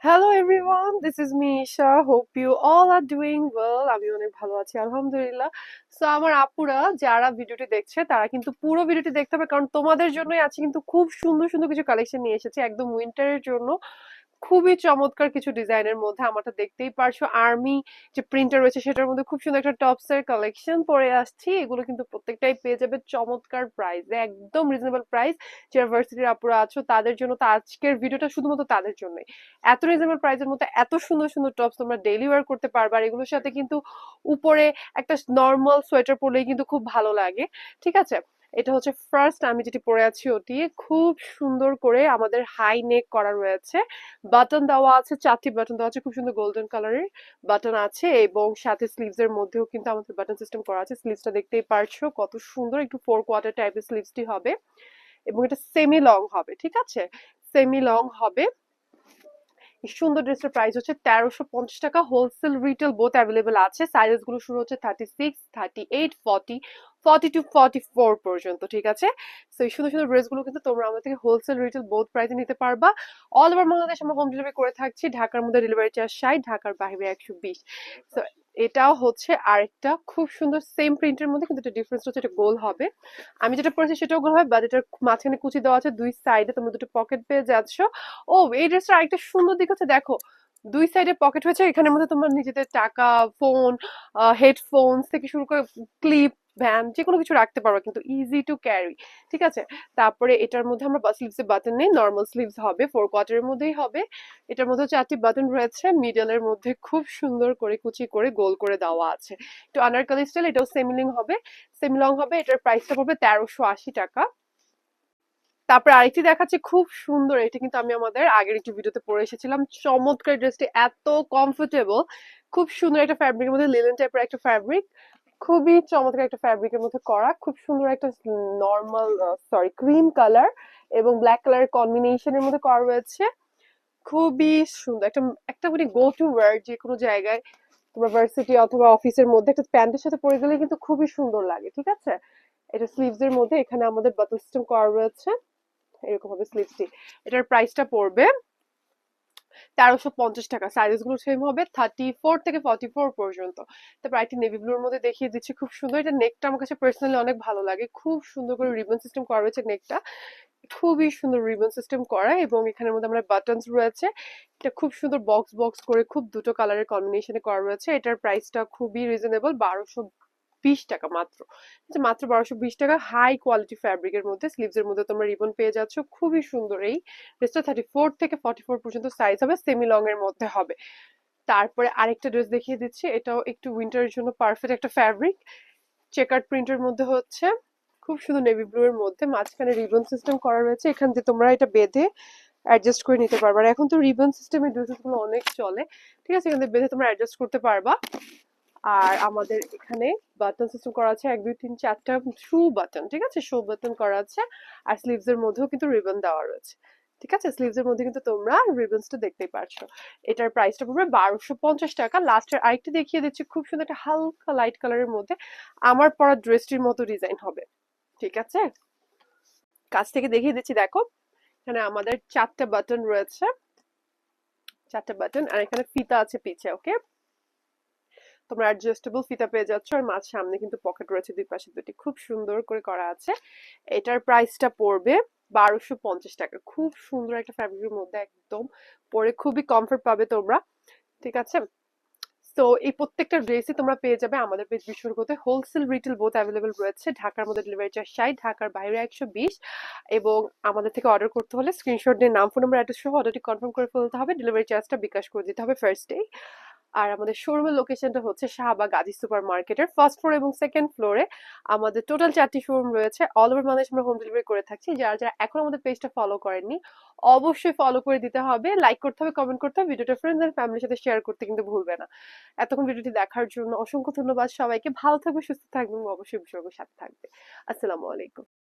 Hello everyone, this is me Isha. Hope you all are doing well. আমি অনেক ভালো আছি আলহামদুলিল্লাহ। সো আমার আপুরা যারা ভিডিওটি দেখছে তারা কিন্তু পুরো ভিডিওটি দেখতে হবে, কারণ তোমাদের জন্যই আছে কিন্তু খুব সুন্দর সুন্দর কিছু কালেকশন নিয়ে এসেছি একদম উইন্টারের জন্য। খুবই চমৎকার কিছু ডিজাইনের মধ্যে, আমারটা দেখতেই পারছো আর্মি যে প্রিন্টার রয়েছে সেটার মধ্যে খুব সুন্দর একটা টপস এর কালেকশন পরে আসছি। এগুলো কিন্তু প্রত্যেকটাই পেয়ে যাবে চমৎকার প্রাইসে, একদম রিজনেবল প্রাইস। যারা ভার্সিটির আপুরা আছো তাদের জন্য তো আজকের ভিডিওটা শুধুমাত্র তাদের জন্যই। এত রিজনেবল প্রাইসের মধ্যে এত সুন্দর সুন্দর টপস তোমরা ডেইলি ওয়্যার করতে পারবে, আর এগুলোর সাথে কিন্তু উপরে একটা নর্মাল সোয়েটার পরলেই কিন্তু খুব ভালো লাগে। ঠিক আছে, এটা হচ্ছে ফার্স্ট আমি যেটি পরে আছি ওটি খুব সুন্দর করে আমাদের হাই নেক করা রয়েছে, বাটন দেওয়া আছে, 4টি বাটন দেওয়া আছে, খুব সুন্দর গোল্ডেন কালারের বাটন আছে, এবং সাথে স্লিভস এর মধ্যেও কিন্তু আমাদের বাটন সিস্টেম করা আছে। স্লিভসটা দেখতেই পারছো কত সুন্দর, একটু 4 কোয়ার্টার টাইপের স্লিভসটি হবে, এবং এটা সেমি লং হবে। ঠিক আছে, সেমি লং হবে। এই সুন্দর ড্রেসটার প্রাইস হচ্ছে 1350 টাকা। হোলসেল রিটেল বোথ অ্যাভেলেবেল আছে। সাইজেস গুলো শুরু হচ্ছে 36, 38, 40, 42, 44 পর্যন্ত। ঠিক আছে, তো এই সুন্দর সুন্দর ড্রেস গুলো কিন্তু তোমরা আমাদের থেকে হোলসেল রিটেল বোথ প্রাইসে নিতে পারবা। অল ওভার বাংলাদেশ আমরা হোম ডেলিভারি করে থাকছি। ঢাকার মধ্যে ডেলিভারি চার্জ 60, ঢাকার বাইরে 120। তো এটাও হচ্ছে আরেকটা খুব সুন্দর সেম প্রিন্টের মধ্যে, কিন্তু এটা ডিফারেন্স হচ্ছে এটা গোল হবে। আমি যেটা পরেছি সেটাও গোল হবে, বাট এটার মাঝখানে কুচি দেওয়া আছে, দুই সাইডে তোমরা দুটো পকেট পেয়ে যাচ্ছ। ও, এই ড্রেসটার আরেকটা সুন্দর দিক হচ্ছে দেখো, দুই সাইডে পকেট হয়েছে, এখানের মধ্যে তোমরা নিজেদের টাকা, ফোন, হেডফোন থেকে শুরু করে ক্লিপ, ভ্যান, যে কোনো কিছু রাখতে পারো, কিন্তু ইজি টু ক্যারি। ঠিক আছে, তারপরে এটার মধ্যে আমরা স্লিভস এর বাটন নেই, নর্মাল স্লিভস হবে, 4 কোয়ার্টারের মধ্যেই হবে। এটার মধ্যে 4টি বাটন রয়েছে, মিডলের মধ্যে খুব সুন্দর করে কুচি করে গোল করে দেওয়া আছে, একটু আনারকলি স্টাইল। এটাও সেমিলিং হবে, সেমি লং হবে। এটার প্রাইসটা পড়বে 1380 টাকা। তারপরে আরেকটি দেখাচ্ছি খুব সুন্দর, এটা কিন্তু আমি আমাদের আগের একটি ভিডিওতে পরে এসেছিলাম। চমৎকার ড্রেসটি, এত কমফোর্টেবল, খুব সুন্দর একটা ফ্যাব্রিকের মধ্যে, লিনেন টাইপের একটা ফ্যাব্রিক, খুবই চমৎকার একটা ফ্যাব্রিকের মধ্যে করা, খুব সুন্দর একটা নর্মাল ক্রিম কালার এবং ব্ল্যাক কালারের কম্বিনেশনের মধ্যে করা রয়েছে। খুবই সুন্দর একটা একটা মানে গো টু ওয়্যার, যে কোনো জায়গায় তোমার ভার্সিটি অথবা অফিসের মধ্যে একটা প্যান্টের সাথে পরে গেলে কিন্তু খুবই সুন্দর লাগে। ঠিক আছে, এটা স্লিভস এর মধ্যে এখানে আমাদের বাটন সিস্টেম করা রয়েছে, এরকম হবে স্লিভসটি। এটার প্রাইসটা পড়বে 1350 টাকা। সাইজ গুলো সেম হবে, 34 থেকে 44 পর্যন্ত। তারপর একটা নেভি ব্লুর মধ্যে দেখিয়ে দিচ্ছি, খুব সুন্দর। এটা নেকটা আমার কাছে পার্সোনালি অনেক ভালো লাগে, খুব সুন্দর করে রিবন সিস্টেম করা রয়েছে নেকটা, খুবই সুন্দর রিবন সিস্টেম করা, এবং এখানের মধ্যে আমরা বাটনস রয়েছে। এটা খুব সুন্দর বক্স বক্স করে খুব দুটো কালারের কম্বিনেশনে করা রয়েছে। এটার প্রাইসটা খুবই রিজনেবল, 1220 টাকা মাত্র। আচ্ছা, মাত্র 1220 টাকা। হাই কোয়ালিটি ফ্যাব্রিকের মধ্যে, স্লিভস এর মধ্যে তোমরা রিবন পেয়ে যাচ্ছ, খুবই সুন্দর। এই ড্রেসটা 34 থেকে 44 পর্যন্ত সাইজ হবে, সেমি লং এর মধ্যে হবে। তারপরে আরেকটা ড্রেস দেখিয়ে দিচ্ছি, এটাও একটু উইন্টারের জন্য পারফেক্ট একটা ফ্যাব্রিক, চেকার্ড প্রিন্টের মধ্যে হচ্ছে, খুব সুন্দর নেভি ব্লু এর মধ্যে, মাঝখানে রিবন সিস্টেম করা রয়েছে, এখান দিয়ে তোমরা এটা বেঁধে অ্যাডজাস্ট করে নিতে পারবা। আর এখন তো রিবন সিস্টেমের ড্রেসেস গুলো অনেক চলে। ঠিক আছে, এখান থেকে বেঁধে তোমরা অ্যাডজাস্ট করতে পারবা। আর আমাদের এখানে বাটন সিস্টেম করা আছে 1, 2, 3, 4টা শু বাটন। ঠিক আছে, শু বাটন করা আছে, আর স্লিভস এর মধ্যেও কিন্তু রিবন দেওয়া রয়েছে। ঠিক আছে, স্লিভস এর মধ্যে কিন্তু তোমরা রিবনসটা দেখতেই পারছো। এটার প্রাইসটা পড়বে 1250 টাকা। লাস্টের আরেকটা দেখিয়ে দিচ্ছি, খুব সুন্দর একটা হালকা লাইট কালারের মধ্যে আমার পরা ড্রেসটির মতো ডিজাইন হবে। ঠিক আছে, কাছ থেকে দেখিয়ে দিচ্ছি, দেখো এখানে আমাদের 4টা বাটন রয়েছে, 4টা বাটন, আর এখানে ফিতা আছে পিছে। ওকে, তোমরা অ্যাডজাস্টেবল ফিতা পেয়ে যাচ্ছ, আর মাঝ সামনে কিন্তু পকেট রয়েছে, দুই পাশে দুটি, খুব সুন্দর করে করা আছে। এটার প্রাইসটা পড়বে 1250 টাকা। খুব সুন্দর একটা ফ্যাব্রিকের মধ্যে, একদম পরে খুবই কমফোর্ট পাবে তোমরা। ঠিক আছে, তো এই প্রত্যেকটা ড্রেসই তোমরা পেয়ে যাবে আমাদের পেজ বিশ্বরূপতে। হোলসেল রিটেল বোথ অ্যাভেলেবল রয়েছে। ঢাকার মধ্যে ডেলিভারি চার্জ 60, ঢাকার বাইরে 120। এবং আমাদের থেকে অর্ডার করতে হলে স্ক্রিনশট দিয়ে নাম, ফোন নাম্বার, অ্যাড্রেস সহ অর্ডারটি কনফার্ম করে ফেলতে হবে। ডেলিভারি চার্জটা বিকাশ করে দিতে হবে ফার্স্ট ডে। আর আমাদের শোরুমের লোকেশনটা হচ্ছে শাহবাগ গাজী সুপার মার্কেটের ফার্স্ট ফ্লোর এবং সেকেন্ড ফ্লোরে। আমাদের টোটাল 4টি শোরুম রয়েছে, অল ওভার বাংলাদেশ আমরা হোম ডেলিভারি করে থাকছি। যারা যারা এখন আমাদের পেজটা ফলো করেননি, অবশ্যই ফলো করে দিতে হবে, লাইক করতে হবে, কমেন্ট করতে হবে, ভিডিওটা ফ্রেন্ডস এন্ড ফ্যামিলির সাথে শেয়ার করতে কিন্তু ভুলবে না। এতক্ষণ ভিডিওটি দেখার জন্য অসংখ্য ধন্যবাদ সবাইকে। ভালো থাকবে, সুস্থ থাকবে, এবং অবশ্যই বিষয়ের সাথে থাকবে। আসসালামু আলাইকুম।